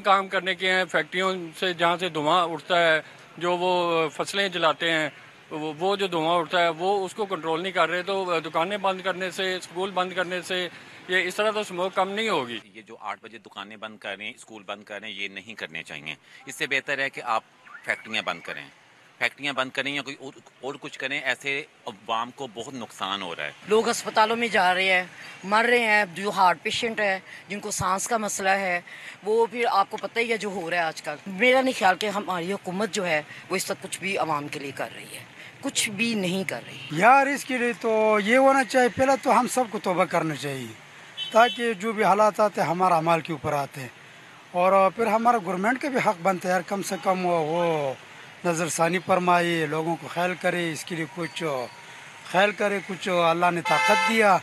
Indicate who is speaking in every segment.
Speaker 1: مین کام کرنے کے ہیں، فیکٹریوں سے جہاں سے دھواں اٹھتا ہے، جو وہ فصلیں جلاتے ہیں، وہ جو دھواں اٹھتا ہے وہ اس کو کنٹرول نہیں کر رہے، تو دکانیں بند کرنے سے، اسکول بند کرنے سے یہ اس طرح تو اسموک کم نہیں ہوگی۔
Speaker 2: یہ جو 8 بجے دکانیں بند کر رہے ہیں، اسکول بند کر رہے ہیں، یہ نہیں کرنے چاہیے۔ اس سے بہتر ہے کہ آپ فیکٹریاں بند کریں، فیکٹریاں بند کریں یا کوئی اور کچھ کریں، ایسے عوام کو بہت نقصان ہو رہا ہے۔
Speaker 3: لوگ اسپتالوں میں جا رہے ہیں، مر رہے ہیں، جو ہارٹ پیشنٹ ہے، جن کو سانس کا مسئلہ ہے، وہ پھر آپ کو پتہ ہی ہے جو ہو رہا ہے آج کل۔ میرا نہیں خیال کہ ہماری حکومت جو ہے وہ اس وقت کچھ بھی عوام کے لیے کر رہی ہے، کچھ بھی نہیں کر رہی
Speaker 4: یار۔ اس کے لیے تو یہ ہونا چاہیے، پہلے تو ہم سب کو توبہ کرنا چاہیے، تاکہ جو بھی حالات آتے ہیں ہمارا اعمال کے اوپر آتے ہیں، اور پھر ہمارا گورنمنٹ کا بھی حق بنتا ہے یار، کم سے کم وہ نظر ثانی فرمائے، لوگوں کو خیال کرے، اس کے لیے کچھ خیال کرے، کچھ اللہ نے طاقت دیا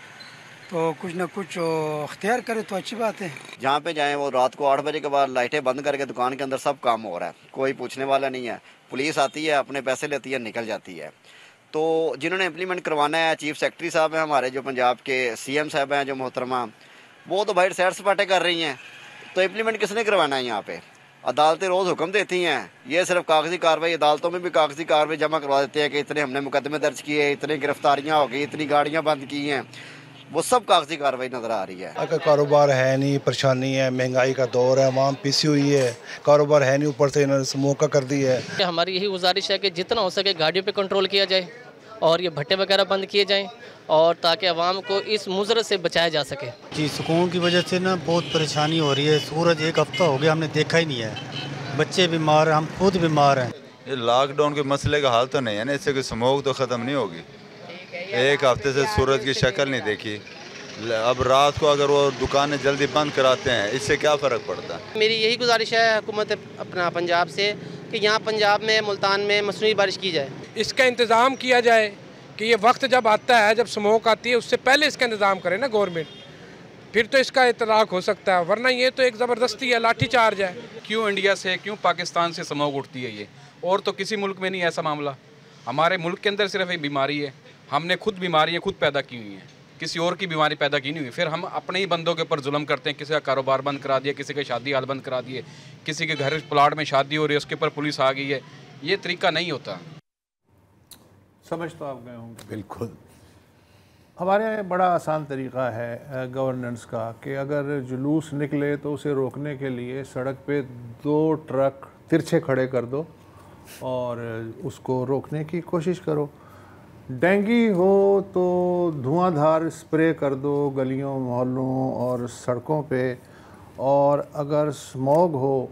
Speaker 4: تو کچھ نہ کچھ اختیار کرے تو اچھی بات ہے۔
Speaker 5: جہاں پہ جائیں وہ رات کو 8 بجے کے بعد لائٹیں بند کر کے دکان کے اندر سب کام ہو رہا ہے، کوئی پوچھنے والا نہیں ہے، پولیس آتی ہے، اپنے پیسے لیتی ہے، نکل جاتی ہے۔ تو جنہوں نے امپلیمنٹ کروانا ہے، چیف سیکرٹری صاحب ہیں ہمارے جو پنجاب کے، سی ایم صاحب ہیں جو محترمہ، وہ تو باہر سیر سپاٹے کر رہی ہیں، تو امپلیمنٹ کس نے کروانا ہے یہاں پہ؟ عدالتیں روز حکم دیتی ہیں، یہ صرف کاغذی کارروائی، عدالتوں میں بھی کاغذی کارروائی جمع کروا دیتے ہیں کہ اتنے ہم نے مقدمے درج کیے، اتنی گرفتاریاں ہو گئی، اتنی گاڑیاں بند کی ہیں، وہ سب کاغذی کارروائی نظر آ رہی ہے۔
Speaker 6: اگر کاروبار ہے نہیں، پریشانی ہے، مہنگائی کا دور ہے، عوام پیسی ہوئی ہے، کاروبار ہے نہیں، اوپر سے انہوں نے اسموک کا کر دی ہے۔
Speaker 7: ہماری یہی گزارش ہے کہ جتنا ہو سکے گاڑیوں پہ کنٹرول کیا جائے اور یہ بھٹے وغیرہ بند کیے جائیں، اور تاکہ عوام کو اس مضر سے بچایا جا سکے۔
Speaker 8: جی، سکون کی وجہ سے نا بہت پریشانی ہو رہی ہے، سورج ایک ہفتہ ہو گیا ہم نے دیکھا ہی نہیں ہے، بچے بیمار ہیں، ہم خود بیمار ہیں۔
Speaker 9: یہ لاک ڈاؤن کے مسئلے کا حال تو نہیں ہے نا، اس سے کوئی اسموک تو ختم نہیں ہوگی۔ ایک ہفتے سے سورج کی شکل نہیں دیکھی، اب رات کو اگر وہ دکانیں جلدی بند کراتے ہیں اس سے کیا فرق پڑتا ہے؟
Speaker 7: میری یہی گزارش ہے حکومت اپنا پنجاب سے کہ یہاں پنجاب میں، ملتان میں مصنوعی بارش کی جائے،
Speaker 10: اس کا انتظام کیا جائے کہ یہ وقت جب آتا ہے، جب اسموک آتی ہے، اس سے پہلے اس کا انتظام کرے نا گورنمنٹ، پھر تو اس کا اطلاق ہو سکتا ہے، ورنہ یہ تو ایک زبردستی ہے، لاٹھی چارج ہے۔
Speaker 11: کیوں انڈیا سے، کیوں پاکستان سے اسموک اٹھتی ہے؟ یہ اور تو کسی ملک میں نہیں ایسا معاملہ، ہمارے ملک کے اندر صرف ایک بیماری ہے، ہم نے خود بیماریاں خود پیدا کی ہوئی ہیں، کسی اور کی بیماری پیدا کی نہیں ہوئی، پھر ہم اپنے ہی بندوں کے اوپر ظلم کرتے ہیں، کسی کا کاروبار بند کرا دیا، کسی کا شادی حال بند کرا دیے، کسی کے گھر پلاٹ میں شادی ہو رہی ہے اس کے اوپر پولیس آ گئی ہے، یہ طریقہ نہیں ہوتا۔
Speaker 12: سمجھ تو آپ گئے ہوں گے۔
Speaker 6: بالکل۔
Speaker 12: ہمارے یہاں بڑا آسان طریقہ ہے گورننس کا کہ اگر جلوس نکلے تو اسے روکنے کے لیے سڑک پہ 2 ٹرک ترچھے کھڑے کر دو اور اس کو روکنے کی کوشش کرو۔ ڈینگی ہو تو دھواں دھار اسپرے کر دو گلیوں، محلوں اور سڑکوں پہ، اور اگر اسموگ ہو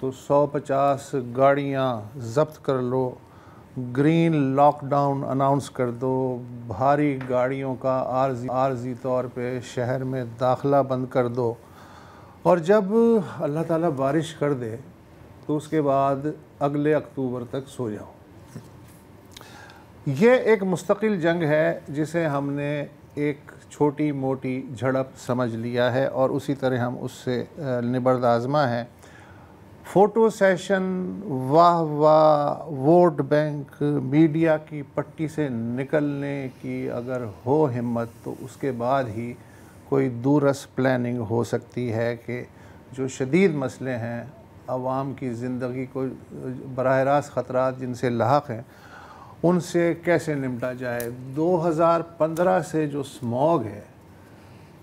Speaker 12: تو 150 گاڑیاں ضبط کر لو، گرین لاک ڈاؤن اناؤنس کر دو، بھاری گاڑیوں کا عارضی طور پہ شہر میں داخلہ بند کر دو، اور جب اللہ تعالیٰ بارش کر دے تو اس کے بعد اگلے اکتوبر تک سو جاؤ۔ یہ ایک مستقل جنگ ہے جسے ہم نے ایک چھوٹی موٹی جھڑپ سمجھ لیا ہے اور اسی طرح ہم اس سے نبرد آزما ہیں۔ فوٹو سیشن، واہ واہ، ووٹ بینک، میڈیا کی پٹی سے نکلنے کی اگر ہو ہمت تو اس کے بعد ہی کوئی دورس پلاننگ ہو سکتی ہے کہ جو شدید مسئلے ہیں، عوام کی زندگی کو براہ راست خطرات جن سے لاحق ہیں، ان سے کیسے نمٹا جائے۔ 2015 سے جو اسموگ ہے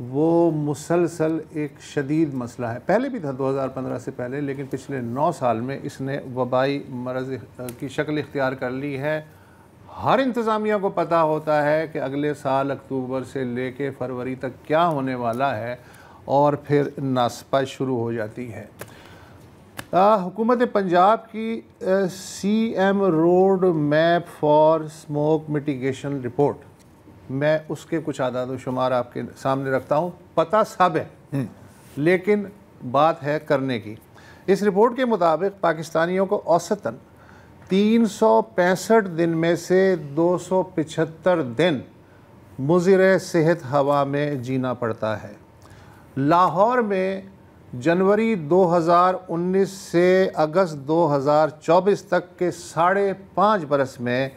Speaker 12: وہ مسلسل ایک شدید مسئلہ ہے، پہلے بھی تھا 2015 سے پہلے، لیکن پچھلے 9 سال میں اس نے وبائی مرض کی شکل اختیار کر لی ہے۔ ہر انتظامیہ کو پتہ ہوتا ہے کہ اگلے سال اکتوبر سے لے کے فروری تک کیا ہونے والا ہے، اور پھر ناسپا شروع ہو جاتی ہے۔ حکومت پنجاب کی C M road map for smoke mitigation report, میں اس کے کچھ اعداد و شمار آپ کے سامنے رکھتا ہوں، پتہ سب ہے لیکن بات ہے کرنے کی۔ اس رپورٹ کے مطابق پاکستانیوں کو اوسطاً 365 دن میں سے 275 دن مضر صحت ہوا میں جینا پڑتا ہے۔ لاہور میں جنوری 2019 سے اگست 2024 تک کے 5.5 برس میں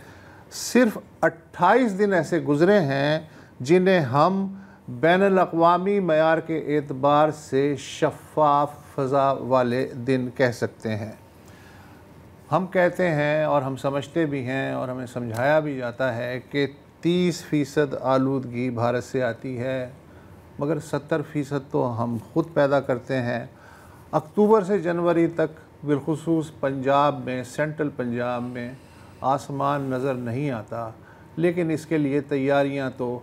Speaker 12: صرف 28 دن ایسے گزرے ہیں جنہیں ہم بین الاقوامی معیار کے اعتبار سے شفاف فضا والے دن کہہ سکتے ہیں۔ ہم کہتے ہیں اور ہم سمجھتے بھی ہیں اور ہمیں سمجھایا بھی جاتا ہے کہ 30% آلودگی بھارت سے آتی ہے، مگر 70% تو ہم خود پیدا کرتے ہیں۔ اکتوبر سے جنوری تک بالخصوص پنجاب میں، سینٹرل پنجاب میں آسمان نظر نہیں آتا، لیکن اس کے لیے تیاریاں تو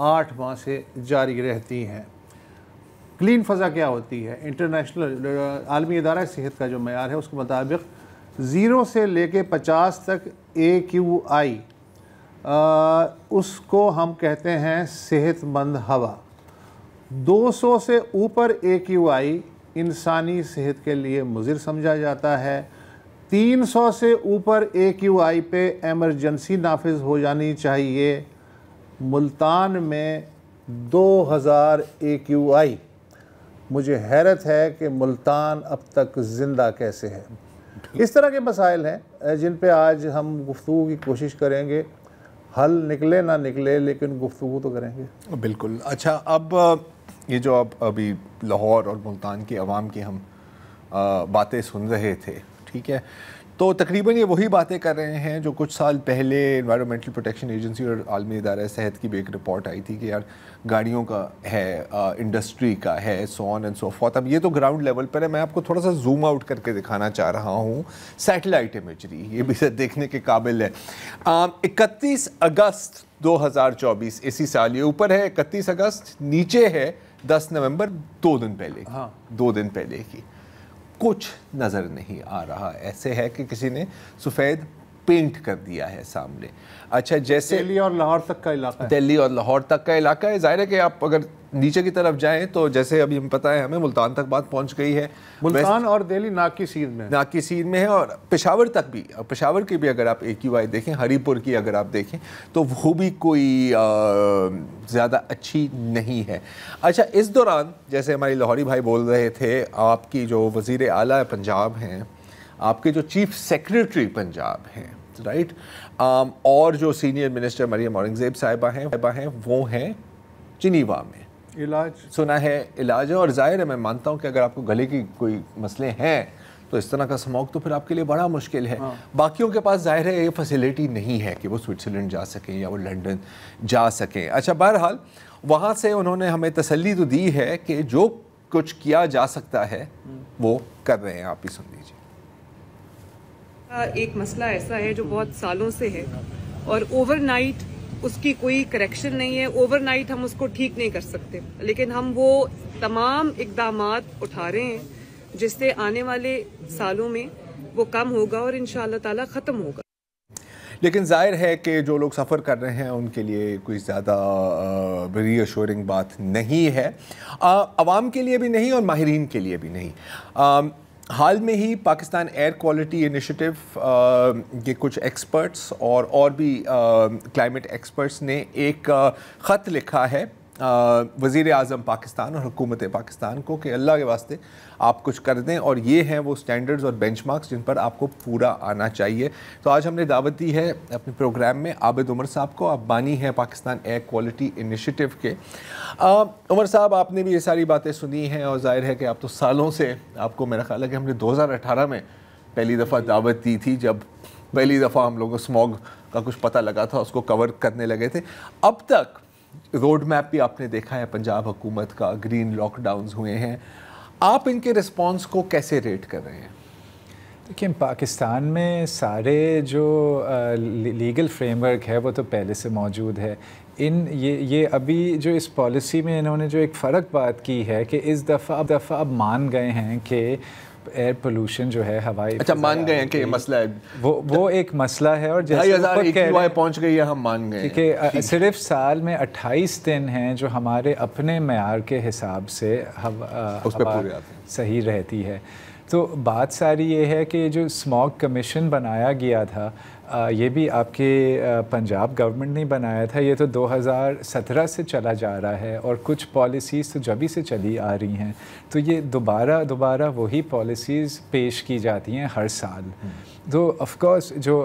Speaker 12: 8 ماہ سے جاری رہتی ہیں۔ کلین فضا کیا ہوتی ہے؟ انٹرنیشنل عالمی ادارہ صحت کا جو معیار ہے اس کے مطابق 0 سے لے کے 50 تک AQI اس کو ہم کہتے ہیں صحت مند ہوا۔ 200 سے اوپر AQI انسانی صحت کے لیے مضر سمجھا جاتا ہے۔ 300 سے اوپر AQI پہ ایمرجنسی نافذ ہو جانی چاہیے۔ ملتان میں 2000 AQI۔ مجھے حیرت ہے کہ ملتان اب تک زندہ کیسے ہے۔ اس طرح کے مسائل ہیں جن پہ آج ہم گفتگو کی کوشش کریں گے، حل نکلے نہ نکلے لیکن گفتگو تو کریں گے۔
Speaker 13: بالکل۔ اچھا، اب یہ جو ابھی لاہور اور ملتان کی عوام کی ہم باتیں سن رہے تھے، ٹھیک ہے، تو تقریباً یہ وہی باتیں کر رہے ہیں جو کچھ سال پہلے انوائرمنٹل پروٹیکشن ایجنسی اور عالمی ادارہ صحت کی بھی ایک رپورٹ آئی تھی کہ یار گاڑیوں کا ہے، انڈسٹری کا ہے، سو آن اینڈ سو فورتھ۔ اب یہ تو گراؤنڈ لیول پر ہے، میں آپ کو تھوڑا سا زوم آؤٹ کر کے دکھانا چاہ رہا ہوں سیٹلائٹ امیجری، یہ بھی دیکھنے کے قابل ہے۔ 31 اگست 2024 اسی سال، یہ اوپر ہے 31 اگست، نیچے ہے 10 نومبر، 2 دن پہلے کی، 2 دن پہلے کی۔ کچھ نظر نہیں آ رہا، ایسے ہے کہ کسی نے سفید پینٹ کر دیا ہے سامنے۔ اچھا، جیسے
Speaker 12: دہلی اور لاہور تک کا علاقہ ہے،
Speaker 13: دہلی اور لاہور تک کا علاقہ ہے۔ ظاہر ہے کہ آپ اگر نیچے کی طرف جائیں تو جیسے ابھی ہمیں پتہ ہے ہمیں ملتان تک بات پہنچ گئی ہے،
Speaker 12: ملتان اور دہلی ناک کی سیر میں،
Speaker 13: ناک کی سیر میں ہے، اور پشاور تک بھی، پشاور کی بھی اگر آپ AQI دیکھیں، ہری پور کی اگر آپ دیکھیں تو وہ بھی کوئی زیادہ اچھی نہیں ہے۔ اچھا، اس دوران جیسے ہمارے لاہوری بھائی بول رہے تھے، آپ کی جو وزیر اعلیٰ پنجاب ہیں، آپ کے جو چیف سیکریٹری پنجاب ہیں، رائٹ، اور جو سینئر منسٹر مریم اورنگزیب صاحبہ ہیں وہ ہیں جنیوا میں،
Speaker 12: علاج
Speaker 13: سنا ہے علاج ہے۔ اور ظاہر ہے میں مانتا ہوں کہ اگر آپ کو گلے کی کوئی مسئلے ہیں تو اس طرح کا اسموگ تو پھر آپ کے لیے بڑا مشکل ہے۔ باقیوں کے پاس ظاہر ہے یہ فیسیلیٹی نہیں ہے کہ وہ سوئٹزرلینڈ جا سکیں یا وہ لنڈن جا سکیں۔ اچھا، بہرحال وہاں سے انہوں نے ہمیں تسلی تو دی ہے کہ جو کچھ کیا جا سکتا ہے وہ کر رہے ہیں، آپ ہی سن لیجیے۔
Speaker 14: ایک مسئلہ ایسا ہے جو بہت سالوں سے ہے اور اوور نائٹ اس کی کوئی کریکشن نہیں ہے، اوور نائٹ ہم اس کو ٹھیک نہیں کر سکتے، لیکن ہم وہ تمام اقدامات اٹھا رہے ہیں جس سے آنے والے سالوں میں وہ کم ہوگا اور انشاءاللہ تعالی ختم ہوگا۔
Speaker 13: لیکن ظاہر ہے کہ جو لوگ سفر کر رہے ہیں ان کے لیے کوئی زیادہ ری ایشورنگ بات نہیں ہے، عوام کے لیے بھی نہیں اور ماہرین کے لیے بھی نہیں۔ حال میں ہی پاکستان ایئر کوالٹی انیشیٹو کے کچھ ایکسپرٹس اور بھی کلائمیٹ ایکسپرٹس نے ایک خط لکھا ہے وزیر اعظم پاکستان اور حکومت پاکستان کو کہ اللہ کے واسطے آپ کچھ کر دیں، اور یہ ہیں وہ سٹینڈرڈز اور بینچ مارکس جن پر آپ کو پورا آنا چاہیے۔ تو آج ہم نے دعوت دی ہے اپنے پروگرام میں عابد عمر صاحب کو، آپ بانی ہیں پاکستان ایئر کوالٹی انیشیٹو کے۔ عمر صاحب، آپ نے بھی یہ ساری باتیں سنی ہیں اور ظاہر ہے کہ آپ تو سالوں سے، آپ کو میرا خیال ہے کہ ہم نے 2018 میں پہلی دفعہ دعوت دی تھی جب پہلی دفعہ ہم لوگوں کو اسموگ کا کچھ پتہ لگا تھا، اس کو کور کرنے لگے تھے۔ اب تک روڈ میپ بھی آپ نے دیکھا ہے پنجاب حکومت کا، گرین لاک ڈاؤنز ہوئے ہیں، آپ ان کے رسپانس کو کیسے ریٹ کر رہے ہیں؟
Speaker 15: دیکھیں، پاکستان میں سارے جو لیگل فریم ورک ہے وہ تو پہلے سے موجود ہے۔ یہ ابھی جو اس پالیسی میں انہوں نے جو ایک فرق بات کی ہے کہ اس دفعہ اب مان گئے ہیں کہ ایئر پولوشن جو ہے ہوائی،
Speaker 13: اچھا مان گئے ہیں کہ یہ مسئلہ ہے، وہ
Speaker 15: ایک مسئلہ ہے، اور جیسے
Speaker 13: 2000 پہنچ گئی ہے، ہم مان گئے
Speaker 15: کہ صرف سال میں 28 دن ہیں جو ہمارے اپنے معیار کے حساب سے ہوا صحیح رہتی ہے۔ تو بات ساری یہ ہے کہ جو اسموگ کمیشن بنایا گیا تھا یہ بھی آپ کے پنجاب گورنمنٹ نے بنایا تھا، یہ تو 2017 سے چلا جا رہا ہے، اور کچھ پالیسیز تو جبھی سے چلی آ رہی ہیں، تو یہ دوبارہ وہی پالیسیز پیش کی جاتی ہیں ہر سال. تو آف کورس جو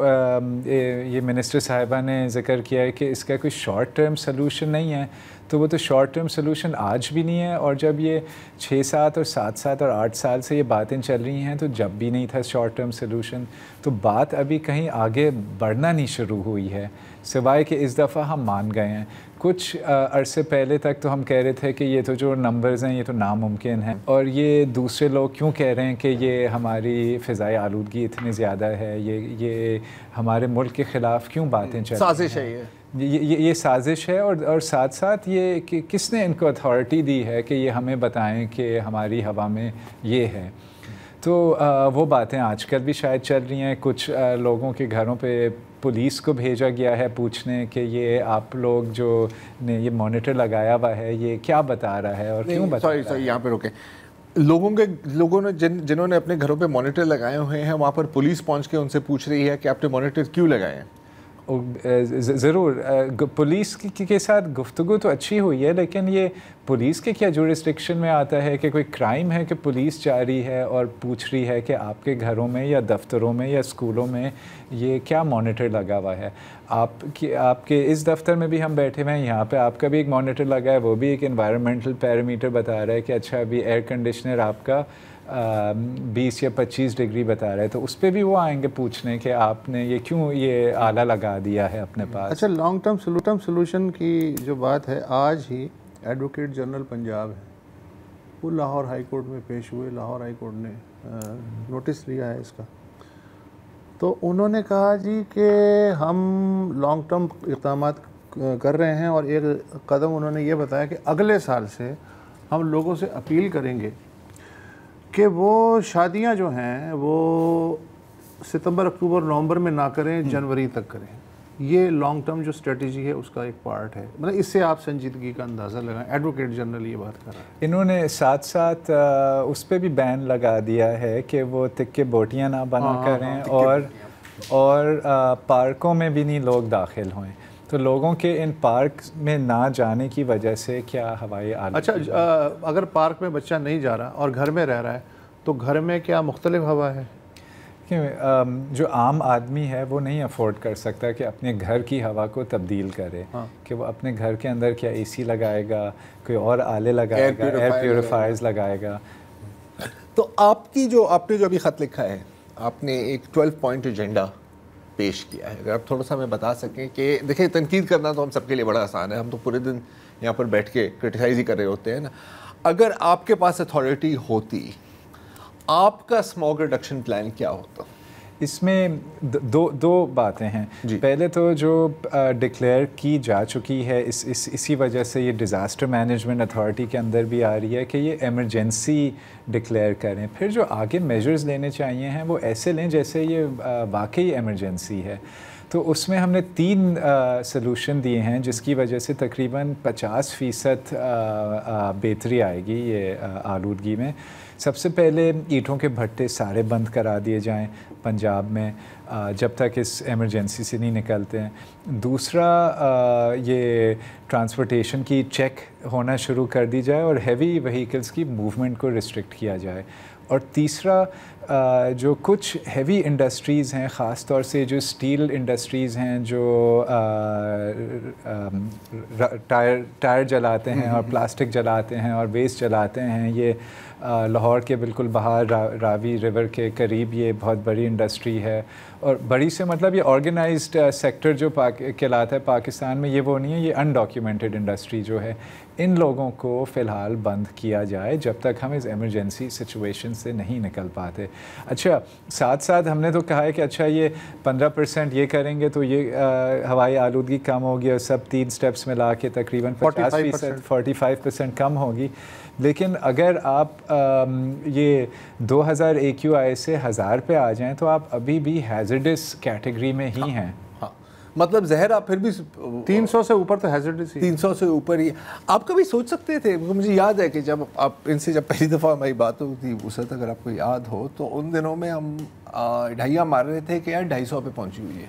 Speaker 15: یہ منسٹر صاحبہ نے ذکر کیا ہے کہ اس کا کوئی شارٹ ٹرم سلوشن نہیں ہے، تو وہ تو شارٹ ٹرم سلوشن آج بھی نہیں ہے، اور جب یہ 6-7 اور 7 اور 8 سال سے یہ باتیں چل رہی ہیں تو جب بھی نہیں تھا شارٹ ٹرم سلوشن. تو بات ابھی کہیں آگے بڑھنا نہیں شروع ہوئی ہے، سوائے کہ اس دفعہ ہم مان گئے ہیں. کچھ عرصے پہلے تک تو ہم کہہ رہے تھے کہ یہ تو جو نمبرز ہیں یہ تو ناممکن ہیں، اور یہ دوسرے لوگ کیوں کہہ رہے ہیں کہ یہ ہماری فضائی آلودگی اتنی زیادہ ہے، یہ ہمارے ملک کے خلاف کیوں باتیں چل رہی ہیں.
Speaker 13: سازش ہے
Speaker 15: یہ سازش ہے، اور ساتھ ساتھ یہ کہ کس نے ان کو اتھارٹی دی ہے کہ یہ ہمیں بتائیں کہ ہماری ہوا میں یہ ہے. تو وہ باتیں آج کل بھی شاید چل رہی ہیں. کچھ لوگوں کے گھروں پہ پولیس کو بھیجا گیا ہے پوچھنے کہ یہ آپ لوگ جو نے یہ مانیٹر لگایا ہوا ہے یہ کیا بتا رہا ہے اور کیوں بتا رہا ہے.
Speaker 13: سوری یہاں پہ روکیں. لوگوں نے جنہوں نے اپنے گھروں پہ مانیٹر لگائے ہوئے ہیں وہاں پر پولیس پہنچ کے ان سے پوچھ رہی ہے کہ آپ نے مانیٹر کیوں لگائے ہیں.
Speaker 15: ضرور پولیس کے ساتھ گفتگو تو اچھی ہوئی ہے، لیکن یہ پولیس کے کیا جورسڈکشن میں آتا ہے کہ کوئی کرائم ہے کہ پولیس جا رہی ہے اور پوچھ رہی ہے کہ آپ کے گھروں میں یا دفتروں میں یا اسکولوں میں یہ کیا مانیٹر لگا ہوا ہے. آپ کے اس دفتر میں بھی ہم بیٹھے ہوئے ہیں، یہاں پہ آپ کا بھی ایک مانیٹر لگا ہے، وہ بھی ایک انوائرمنٹل پیرامیٹر بتا رہا ہے کہ اچھا ابھی ایئر کنڈیشنر آپ کا 20 یا 25 ڈگری بتا رہا ہے، تو اس پہ بھی وہ آئیں گے پوچھنے کہ آپ نے یہ کیوں یہ آلہ لگا دیا ہے اپنے پاس.
Speaker 12: اچھا لانگ ٹرم سلوشن کی جو بات ہے، آج ہی ایڈوکیٹ جنرل پنجاب ہے، وہ لاہور ہائی کورٹ میں پیش ہوئے. لاہور ہائی کورٹ نے نوٹس لیا ہے اس کا، تو انہوں نے کہا جی کہ ہم لانگ ٹرم اقدامات کر رہے ہیں، اور ایک قدم انہوں نے یہ بتایا کہ اگلے سال سے ہم لوگوں سے اپیل کریں گے کہ وہ شادیاں جو ہیں وہ ستمبر اکتوبر نومبر میں نہ کریں، جنوری تک کریں. یہ لانگ ٹرم جو اسٹریٹجی ہے اس کا ایک پارٹ ہے. مطلب اس سے آپ سنجیدگی کا اندازہ لگائیں. ایڈوکیٹ جنرل یہ بات کر رہا ہے.
Speaker 15: انہوں نے ساتھ ساتھ اس پہ بھی بین لگا دیا ہے کہ وہ تکے بوٹیاں نہ بنا کریں، اور پارکوں میں بھی نہیں لوگ داخل ہوئیں. تو لوگوں کے ان پارک میں نہ جانے کی وجہ سے کیا ہوائی آلودگی.
Speaker 12: اچھا اگر پارک میں بچہ نہیں جا رہا اور گھر میں رہ رہا ہے تو گھر میں کیا مختلف ہوا ہے؟
Speaker 15: جو عام آدمی ہے وہ نہیں افورڈ کر سکتا کہ اپنے گھر کی ہوا کو تبدیل کرے، کہ وہ اپنے گھر کے اندر کیا اے سی لگائے گا، کوئی اور آلے لگائے گا، ایئر پیوریفائرز لگائے گا.
Speaker 13: تو آپ نے جو ابھی خط لکھا ہے، آپ نے ایک 12 پوائنٹ ایجنڈا پیش کیا ہے. اگر آپ تھوڑا سا ہمیں بتا سکیں کہ دیکھیں تنقید کرنا تو ہم سب کے لیے بڑا آسان ہے، ہم تو پورے دن یہاں پر بیٹھ کے کرٹیسائز ہی کر رہے ہوتے ہیں نا. اگر آپ کے پاس اتھارٹی ہوتی، آپ کا اسموگ ریڈکشن پلان کیا ہوتا؟
Speaker 15: اس میں دو باتیں ہیں. پہلے تو جو ڈکلیئر کی جا چکی ہے، اسی وجہ سے یہ ڈیزاسٹر مینجمنٹ اتھارٹی کے اندر بھی آ رہی ہے کہ یہ ایمرجنسی ڈکلیئر کریں. پھر جو آگے میجرز لینے چاہیے ہیں وہ ایسے لیں جیسے یہ واقعی ایمرجنسی ہے. تو اس میں ہم نے 3 سلوشن دیے ہیں جس کی وجہ سے تقریباً 50% بہتری آئے گی یہ آلودگی میں. سب سے پہلے اینٹوں کے بھٹے سارے بند کرا دیے جائیں پنجاب میں جب تک اس ایمرجنسی سے نہیں نکلتے ہیں. دوسرا یہ ٹرانسپورٹیشن کی چیک ہونا شروع کر دی جائے اور ہیوی وہیکلز کی موومنٹ کو ریسٹرکٹ کیا جائے. اور تیسرا جو کچھ ہیوی انڈسٹریز ہیں، خاص طور سے جو اسٹیل انڈسٹریز ہیں جو ٹائر جلاتے ہیں اور پلاسٹک جلاتے ہیں اور ویسٹ جلاتے ہیں، یہ لاہور کے بالکل باہر راوی ریور کے قریب یہ بہت بڑی انڈسٹری ہے. اور بڑی سے مطلب یہ آرگنائزڈ سیکٹر جو کہلاتا ہے پاکستان میں، یہ وہ نہیں ہے، یہ انڈاکیومنٹڈ انڈسٹری جو ہے. ان لوگوں کو فی الحال بند کیا جائے جب تک ہم اس ایمرجنسی سچویشن سے نہیں نکل پاتے. اچھا ساتھ ساتھ ہم نے تو کہا ہے کہ اچھا یہ 15% یہ کریں گے تو یہ ہوائی آلودگی کم ہوگی، اور سب 3 سٹیپس میں لا کے تقریباً 45% کم ہوگی. لیکن اگر آپ یہ 2000 AQI سے 1000 پہ آ جائیں تو آپ ابھی بھی ہیزرڈس کیٹیگری میں ہی ہیں.
Speaker 13: مطلب زہر آپ پھر بھی
Speaker 12: 300 سے اوپر تو ہیزرڈس ہی
Speaker 13: 300 سے اوپر ہی. آپ کبھی سوچ سکتے تھے؟ مجھے یاد ہے کہ جب آپ ان سے جب پہلی دفعہ ہماری بات ہوئی تھی اس وقت، اگر آپ کو یاد ہو تو ان دنوں میں ہم ڈھائیاں مار رہے تھے کہ یار 250 پہ پہنچی ہوئی ہے.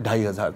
Speaker 13: 2500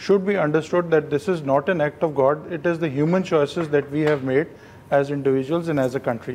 Speaker 16: should be understood that this is not an act of God, it is the human choices that we have made as individuals and as a country.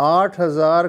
Speaker 12: 8000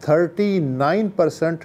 Speaker 12: 39%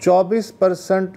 Speaker 12: 24%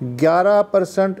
Speaker 12: 11%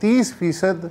Speaker 12: 30%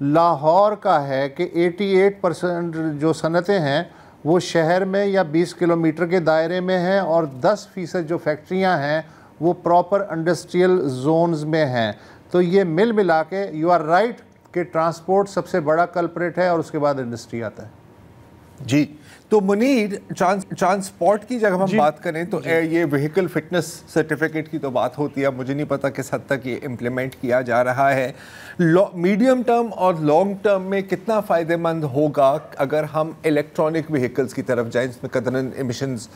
Speaker 12: Lahore کا ہے کہ 88% جو صنعتیں ہیں وہ شہر میں یا 20 کلومیٹر کے دائرے میں ہیں، اور 10% جو فیکٹریاں ہیں وہ پراپر انڈسٹریل زونز میں ہیں. تو یہ ملا کے یو آر رائٹ کہ ٹرانسپورٹ سب سے بڑا کلپریٹ ہے اور اس کے بعد انڈسٹری آتا ہے.
Speaker 13: جی تو منیر، ٹرانسپورٹ کی جب ہم بات کریں تو یہ وہیکل فٹنس سرٹیفکیٹ کی تو بات ہوتی ہے. مجھے نہیں پتا کس حد تک یہ امپلیمنٹ کیا جا رہا ہے. میڈیم ٹرم اور لانگ ٹرم میں کتنا فائدہ مند ہوگا اگر ہم الیکٹرانک وہیکلز کی طرف جائیں جس میں قطراً ایمیشنز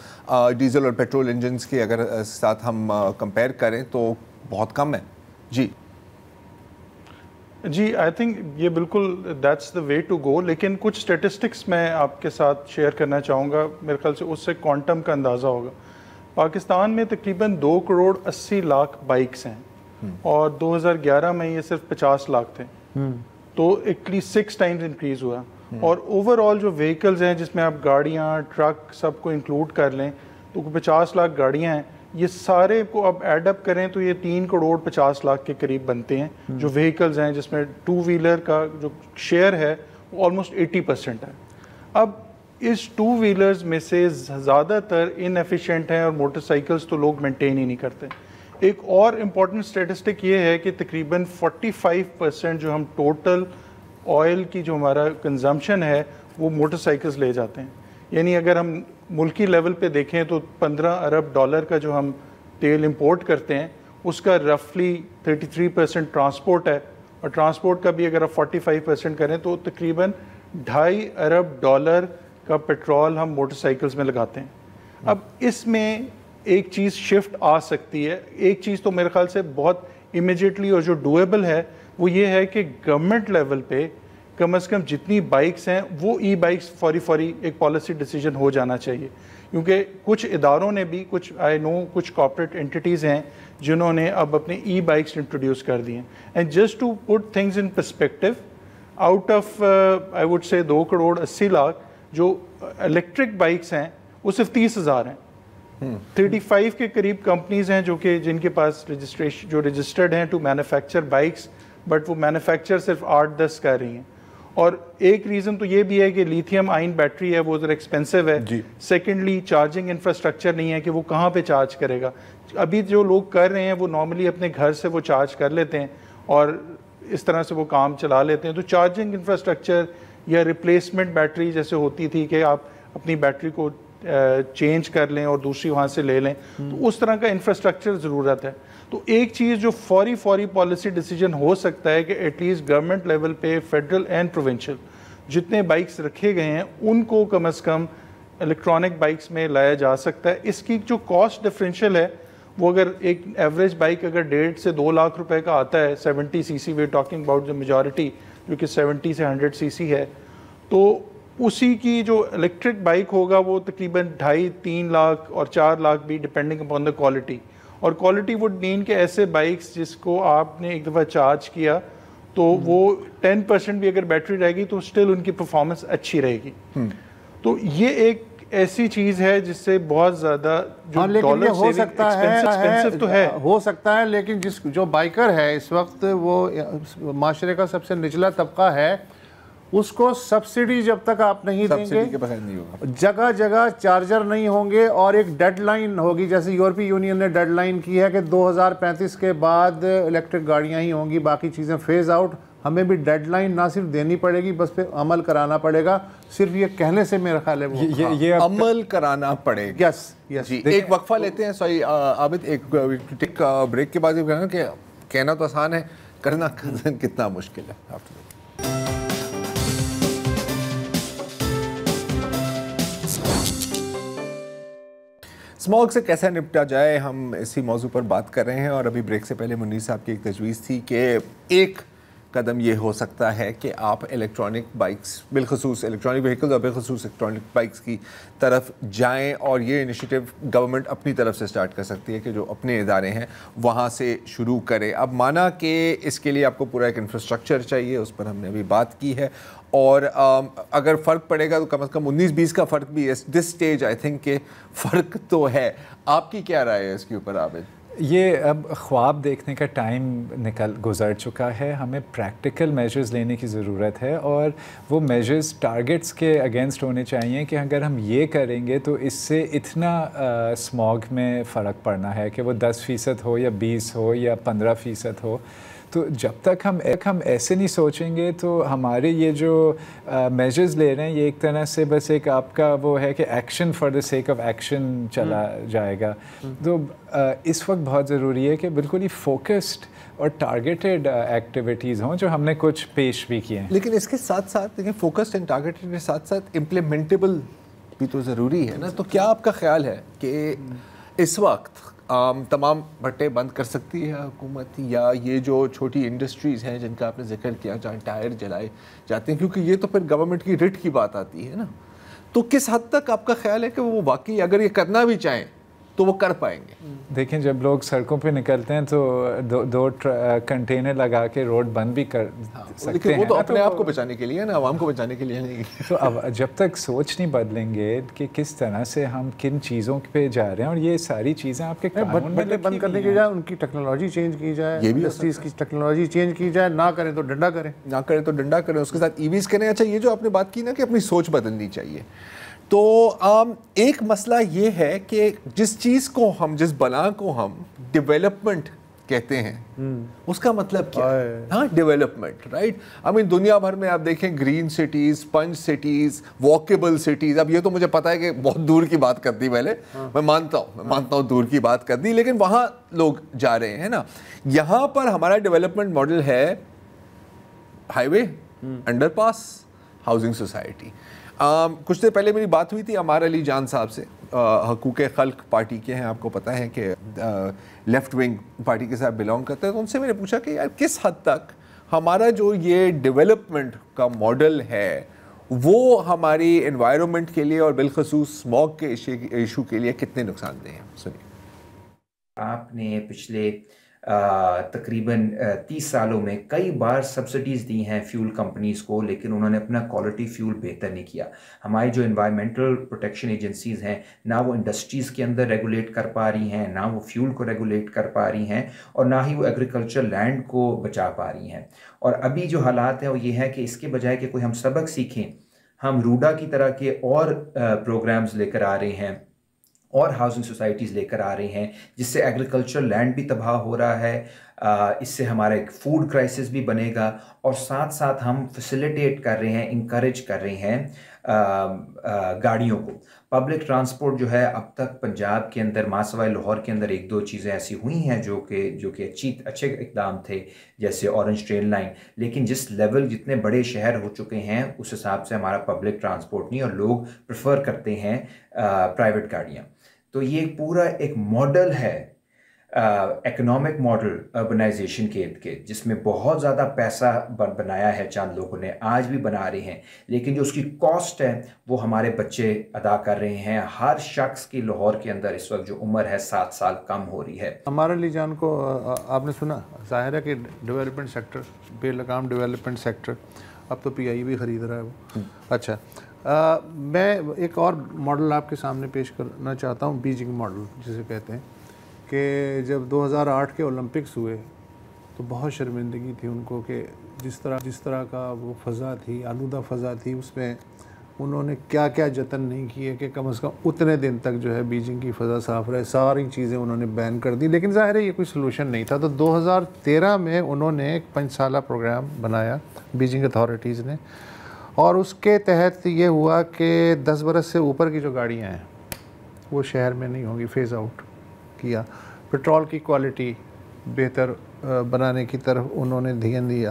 Speaker 13: ڈیزل اور پیٹرول انجنز کے اگر ساتھ ہم کمپیئر کریں تو بہت کم ہے.
Speaker 16: جی آئی تھنک یہ بالکل that's the way to go. لیکن کچھ اسٹیٹسٹکس میں آپ کے ساتھ شیئر کرنا چاہوں گا، میرے خیال سے اس سے کوانٹم کا اندازہ ہوگا. پاکستان میں تقریباً 2.80 کروڑ بائکس ہیں اور 2011 میں یہ صرف 50 لاکھ تھے. تو ایٹ لیسٹ 6 ٹائمز انکریز ہوا. اور اوور آل جو وہیکلز ہیں جس میں آپ گاڑیاں ٹرک سب کو انکلوڈ کر لیں تو 50 لاکھ گاڑیاں ہیں. یہ سارے کو اب ایڈ اپ کریں تو یہ 3.50 کروڑ کے قریب بنتے ہیں جو وہیکلز ہیں، جس میں 2 ویلر کا جو شیئر ہے وہ آلموسٹ 80% ہے. اب اس 2 ویلرز میں سے زیادہ تر ان ایفیشینٹ ہیں اور موٹر سائیکلز تو لوگ مینٹین ہی نہیں کرتے. ایک اور امپورٹنٹ اسٹیٹسٹک یہ ہے کہ تقریباً 45% جو ہم ٹوٹل آئل کی جو ہمارا کنزمپشن ہے وہ موٹر سائیکلز لے جاتے ہیں. یعنی اگر ہم ملکی لیول پہ دیکھیں تو $15 ارب کا جو ہم تیل امپورٹ کرتے ہیں اس کا رفلی 33% ٹرانسپورٹ ہے، اور ٹرانسپورٹ کا بھی اگر آپ 45% کریں تو تقریباً $2.5 ارب کا پیٹرول ہم موٹر سائیکلز میں لگاتے ہیں. اب اس میں ایک چیز شفٹ آ سکتی ہے. ایک چیز تو میرے خیال سے بہت امیجیٹلی اور جو ڈویبل ہے وہ یہ ہے کہ گورنمنٹ لیول پہ کم از کم جتنی بائکس ہیں وہ ای بائکس فوری ایک پالیسی ڈیسیجن ہو جانا چاہیے. کیونکہ کچھ اداروں نے بھی کچھ کارپوریٹ انٹیٹیز ہیں جنہوں نے اب اپنے ای بائکس انٹروڈیوس کر دی ہیں. And just to put things in perspective, out of I would say 2.80 crore جو الیکٹرک بائکس ہیں وہ صرف 30,000 ہیں. 35 کے قریب کمپنیز ہیں جن کے پاس رجسٹرڈ ہیں ٹو مینوفیکچر بائکس، بٹ وہ مینوفیکچر صرف 8-10 کر رہی ہیں. اور ایک ریزن تو یہ بھی ہے کہ لیتھیم آئن بیٹری ہے وہ ذرا ایکسپینسو ہے. سیکنڈلی چارجنگ انفراسٹرکچر نہیں ہے کہ وہ کہاں پہ چارج کرے گا. ابھی جو لوگ کر رہے ہیں وہ نارملی اپنے گھر سے وہ چارج کر لیتے ہیں اور اس طرح سے وہ کام چلا لیتے ہیں. تو چارجنگ انفراسٹرکچر یا ریپلیسمنٹ بیٹری جیسے ہوتی تھی کہ آپ اپنی بیٹری کو چینج کر لیں اور دوسری وہاں سے لے لیں، تو اس طرح کا انفراسٹرکچر ضرورت ہے. تو ایک چیز جو فوری پالیسی ڈیسیجن ہو سکتا ہے کہ ایٹ لیسٹ گورنمنٹ لیول پہ فیڈرل اینڈ پروونشل جتنے بائکس رکھے گئے ہیں ان کو کم از کم الیکٹرانک بائکس میں لایا جا سکتا ہے. اس کی جو کاسٹ ڈفرینشیل ہے وہ اگر ایک ایوریج بائک اگر 1.5 سے 2 لاکھ روپے کا آتا ہے 70 cc، we talking about the majority جو کہ 70 سے 100 cc ہے، تو اسی کی جو الیکٹرک بائک ہوگا وہ تقریباً 2.5-3 لاکھ اور 4 لاکھ بھی ڈپینڈنگ اپون دا کوالٹی. اور کوالٹی وڈ مین کہ ایسے بائکس جس کو آپ نے ایک دفعہ چارج کیا تو وہ 10% بھی اگر بیٹری رہے گی تو اسٹل ان کی پرفارمنس اچھی رہے گی. تو یہ ایک ایسی چیز ہے جس سے بہت زیادہ جو ڈالر
Speaker 12: ہو سکتا
Speaker 16: ایکسپینسو تو ہے،
Speaker 12: ہو سکتا ہے، لیکن جو بائکر ہے اس وقت وہ معاشرے کا سب سے نچلا طبقہ ہے، اس کو سبسڈی جب تک آپ نہیں دیں گے، جگہ جگہ چارجر نہیں ہوں گے، اور ایک ڈیڈ لائن ہوگی جیسے یورپی یونین نے ڈیڈ لائن کی ہے کہ 2035 کے بعد الیکٹرک گاڑیاں ہی ہوں گی، باقی چیزیں فیز آؤٹ. ہمیں بھی ڈیڈ لائن نہ صرف دینی پڑے گی، بس پہ عمل کرانا پڑے گا. صرف یہ کہنے سے میرا خیال ہے
Speaker 13: یہ عمل کرانا پڑے گا.
Speaker 12: یس
Speaker 13: جی ایک وقفہ لیتے ہیں. سوری عابد، ایک بریک کے بعد یہ کہنا کہ کہنا تو آسان ہے، کرنا کتنا مشکل ہے. اسموگ سے کیسے نپٹا جائے، ہم اسی موضوع پر بات کر رہے ہیں. اور ابھی بریک سے پہلے منیر صاحب کی ایک تجویز تھی کہ ایک قدم یہ ہو سکتا ہے کہ آپ الیکٹرانک بائکس، بالخصوص الیکٹرانک وہیکلز اور بالخصوص الیکٹرانک بائکس کی طرف جائیں، اور یہ انیشیٹو گورنمنٹ اپنی طرف سے سٹارٹ کر سکتی ہے کہ جو اپنے ادارے ہیں وہاں سے شروع کرے. اب مانا کہ اس کے لیے آپ کو پورا ایک انفراسٹرکچر چاہیے، اس پر ہم نے ابھی بات کی ہے، اور اگر فرق پڑے گا تو کم از کم 19-20 کا فرق بھی دس اسٹیج آئی تھنک کہ فرق تو ہے. آپ کی کیا رائے ہے اس کے اوپر عابد؟
Speaker 15: یہ اب خواب دیکھنے کا ٹائم گزر چکا ہے. ہمیں پریکٹیکل میجرز لینے کی ضرورت ہے, اور وہ میجرز ٹارگٹس کے اگینسٹ ہونے چاہیے کہ اگر ہم یہ کریں گے تو اس سے اتنا اسموگ میں فرق پڑنا ہے کہ وہ 10% ہو یا 20 ہو یا 15% ہو. تو جب تک ہم ایسے نہیں سوچیں گے تو ہمارے یہ جو میجرز لے رہے ہیں یہ ایک طرح سے بس ایک آپ کا وہ ہے کہ action for the sake of action چلا جائے گا. تو اس وقت بہت ضروری ہے کہ بالکل ہی فوکسڈ اور ٹارگیٹڈ ایکٹیویٹیز ہوں جو ہم نے کچھ پیش بھی کیے ہیں.
Speaker 13: لیکن اس کے ساتھ ساتھ دیکھیں فوکسڈ اینڈ ٹارگیٹڈ کے ساتھ ساتھ امپلیمنٹیبل بھی تو ضروری ہے نا. تو کیا آپ کا خیال ہے کہ اس وقت تمام بھٹے بند کر سکتی ہے حکومت, یا یہ جو چھوٹی انڈسٹریز ہیں جن کا آپ نے ذکر کیا جہاں ٹائر جلائے جاتے ہیں, کیونکہ یہ تو پھر گورنمنٹ کی رٹ کی بات آتی ہے نا, تو کس حد تک آپ کا خیال ہے کہ وہ واقعی اگر یہ کرنا بھی چاہیں تو وہ کر پائیں گے؟
Speaker 15: دیکھیں جب لوگ سڑکوں پہ نکلتے ہیں تو دو کنٹینر لگا کے روڈ بند بھی کر سکتے ہیں.
Speaker 13: وہ تو اپنے آپ کو بچانے کے لیے نا, عوام کو بچانے کے لیے نہیں.
Speaker 15: تو اب جب تک سوچ نہیں بدلیں گے کہ کس طرح سے ہم کن چیزوں پہ جا رہے ہیں, اور یہ ساری چیزیں آپ کے قانون میں
Speaker 12: بند کرنے کی جائے ان کی ٹیکنالوجی چینج کی جائے, انڈسٹریز کی ٹیکنالوجی چینج کی جائے, نہ کریں تو ڈنڈا کریں, اس کے ساتھ ای ویز کریں. اچھا یہ جو آپ نے بات کی نا کہ اپنی سوچ بدلنی چاہیے, تو ایک مسئلہ یہ ہے کہ جس چیز کو ہم, جس بلا کو ہم ڈیولپمنٹ کہتے ہیں اس کا مطلب کیا ہے؟ ہاں ڈیولپمنٹ, رائٹ. دنیا بھر میں آپ دیکھیں green cities, sponge cities, walkable cities. اب یہ تو مجھے پتا ہے کہ بہت دور کی بات کر دی میں نے, میں مانتا ہوں دور کی بات کر دی, لیکن وہاں لوگ جا رہے ہیں نا. یہاں پر ہمارا ڈیولپمنٹ ماڈل ہے ہائی وے, انڈر پاس, ہاؤسنگ سوسائٹی. کچھ دیر پہلے میری بات ہوئی تھی عمار علی جان صاحب سے, حقوق خلق پارٹی کے ہیں, آپ کو پتہ ہے کہ لیفٹ ونگ پارٹی کے ساتھ بلانگ کرتے ہیں. تو ان سے میں نے پوچھا کہ یار کس حد تک ہمارا جو یہ ڈیولپمنٹ کا ماڈل ہے وہ ہماری انوائرمنٹ کے لیے اور بالخصوص اسموگ کے ایشو کے لیے کتنے نقصان دہ ہیں. سنیے.
Speaker 17: آپ نے پچھلے تقریباً 30 سالوں میں کئی بار سبسڈیز دی ہیں فیول کمپنیز کو, لیکن انہوں نے اپنا کوالٹی فیول بہتر نہیں کیا. ہماری جو انوائرمنٹل پروٹیکشن ایجنسیز ہیں نہ وہ انڈسٹریز کے اندر ریگولیٹ کر پا رہی ہیں, نہ وہ فیول کو ریگولیٹ کر پا رہی ہیں, اور نہ ہی وہ ایگریکلچر لینڈ کو بچا پا رہی ہیں. اور ابھی جو حالات ہیں وہ یہ ہے کہ اس کے بجائے کہ کوئی ہم سبق سیکھیں, ہم روڈا کی طرح کے اور پروگرامز لے کر آ رہے ہیں اور ہاؤسنگ سوسائٹیز لے کر آ رہے ہیں, جس سے ایگریکلچر لینڈ بھی تباہ ہو رہا ہے. اس سے ہمارا ایک فوڈ کرائسس بھی بنے گا, اور ساتھ ساتھ ہم فیسیلیٹیٹ کر رہے ہیں, انکریج کر رہے ہیں گاڑیوں کو. پبلک ٹرانسپورٹ جو ہے اب تک پنجاب کے اندر ماسوائے لاہور کے اندر 1-2 چیزیں ایسی ہوئی ہیں جو کہ اچھے اقدام تھے, جیسے اورنج ٹرین لائن, لیکن جس لیول جتنے بڑے شہر ہو چکے ہیں اس حساب سے ہمارا پبلک ٹرانسپورٹ نہیں, اور لوگ پریفر کرتے ہیں پرائیویٹ گاڑیاں. تو یہ پورا ایک ماڈل ہے, اکنامک ماڈل اربنائزیشن کے جس میں بہت زیادہ پیسہ بنایا ہے چند لوگوں نے, آج بھی بنا رہے ہیں, لیکن جو اس کی کاسٹ ہے وہ ہمارے بچے ادا کر رہے ہیں. ہر شخص کی لاہور کے اندر اس وقت جو عمر ہے 7 سال کم ہو رہی ہے.
Speaker 12: ہمارے علی جان کو آپ نے سنا, ظاہر ہے کہ ڈیولپمنٹ سیکٹر, بے لگام ڈیولپمنٹ سیکٹر, اب تو پی آئی بھی خرید رہا ہے وہ. اچھا میں ایک اور ماڈل آپ کے سامنے پیش کرنا چاہتا ہوں, بیجنگ ماڈل جسے کہتے ہیں, کہ جب 2008 کے اولمپکس ہوئے تو بہت شرمندگی تھی ان کو کہ جس طرح کا وہ فضا تھی, آلودہ فضا تھی, اس میں انہوں نے کیا کیا جتن نہیں کیے کہ کم از کم اتنے دن تک جو ہے بیجنگ کی فضا صاف رہے. ساری چیزیں انہوں نے بین کر دی, لیکن ظاہر ہے یہ کوئی سلوشن نہیں تھا. تو 2013 میں انہوں نے ایک 5 سالہ پروگرام بنایا بیجنگ اتھارٹیز نے, اور اس کے تحت یہ ہوا کہ 10 برس سے اوپر کی جو گاڑیاں ہیں وہ شہر میں نہیں ہوں گی, فیز آؤٹ کیا. پیٹرول کی کوالٹی بہتر بنانے کی طرف انہوں نے دھیان دیا.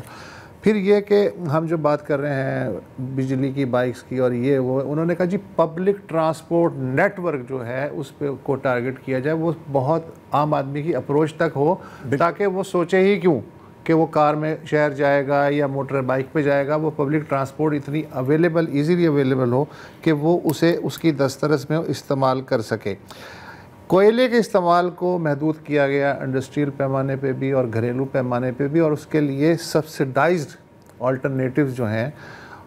Speaker 12: پھر یہ کہ ہم جو بات کر رہے ہیں بجلی کی بائکس کی اور یہ وہ, انہوں نے کہا جی پبلک ٹرانسپورٹ نیٹ ورک جو ہے اس پہ کو ٹارگٹ کیا جائے, وہ بہت عام آدمی کی اپروچ تک ہو, تاکہ وہ سوچے ہی کیوں کہ وہ کار میں شہر جائے گا یا موٹر بائک پہ جائے گا. وہ پبلک ٹرانسپورٹ اتنی اویلیبل, ایزیلی اویلیبل ہو کہ وہ اسے اس کی دسترس میں استعمال کر سکے. کوئلے کے استعمال کو محدود کیا گیا انڈسٹریل پیمانے پہ بھی اور گھریلو پیمانے پہ بھی, اور اس کے لیے سبسڈائزڈ آلٹرنیٹیوز جو ہیں